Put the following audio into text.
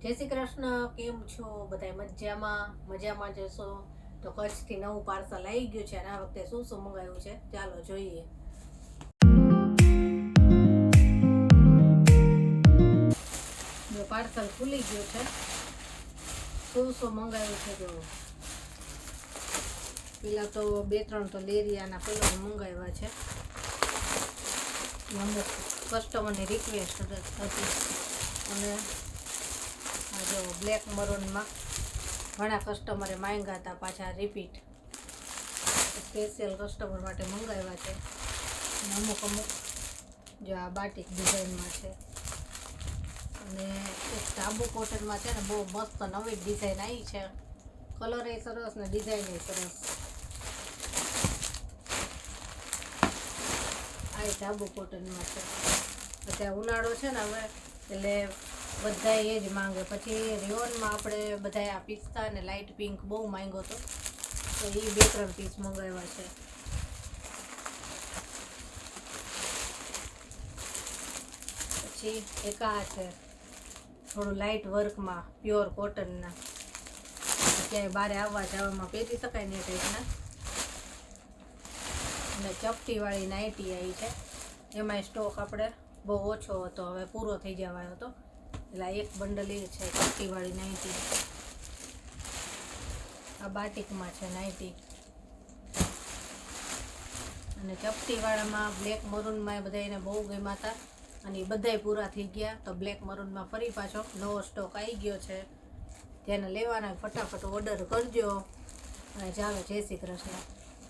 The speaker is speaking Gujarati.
જય શ્રી કૃષ્ણ. કેમ છો બધા? મજામાં જશો તો કચ્છથી નવું પાર્સલ આવી ગયું છે અને આ વખતે શું શું મંગાવ્યું છે ચાલો જોઈએ. પાર્સલ ખુલી ગયું છે. શું મંગાવ્યું છે જો પેલા તો 2-3 તો લેરિયાના પેલા મંગાવ્યા છે. અમુક કસ્ટમરની રિક્વેસ્ટ હતી અને જો બ્લેક મરૂનમાં ઘણા કસ્ટમરે માંગ્યા હતા, પાછા રિપીટ સ્પેશિયલ કસ્ટમર માટે મંગાવ્યા છે. અને અમુક જો આ બાટિક ડિઝાઇનમાં છે અને એક સાબુ કોટનમાં છે ને બહુ મસ્ત નવી ડિઝાઇન આવી છે. કલર એ સરસ ને ડિઝાઇન એ સરસ. આ સાબુ કોટનમાં છે. અત્યારે ઉનાળો છે ને હવે એટલે બધા એ જ માંગે. પછી રિયોનમાં આપણે બધા આ પિસ્તા અને લાઇટ પિંક બહુ માંગ્યો હતો તો એ 2-3 પીસ મંગાવ્યા છે. પછી એક આ છે થોડું લાઇટ વર્કમાં પ્યોર કોટનના, ક્યાંય બારે આવવા જવામાં પહેરી શકાય ને એ ટાઈપના. અને ચપટીવાળી નાઇટી આવી છે. એમાંય સ્ટોક આપણે બહુ ઓછો હતો, હવે પૂરો થઈ જવાનો હતો એટલે એક બંડલ એ છે ચપટીવાળી નાઇટી. આ બાટિકમાં છે નાઇટી અને ચપટીવાળામાં બ્લેક મરૂનમાં બધા એને બહુ ગમ્યા હતા અને એ બધાય પૂરા થઈ ગયા. તો બ્લેક મરૂનમાં ફરી પાછો નવો સ્ટોક આવી ગયો છે. જેને લેવાના ફટાફટ ઓર્ડર કરજો અને ચાલો જય શ્રી કૃષ્ણ.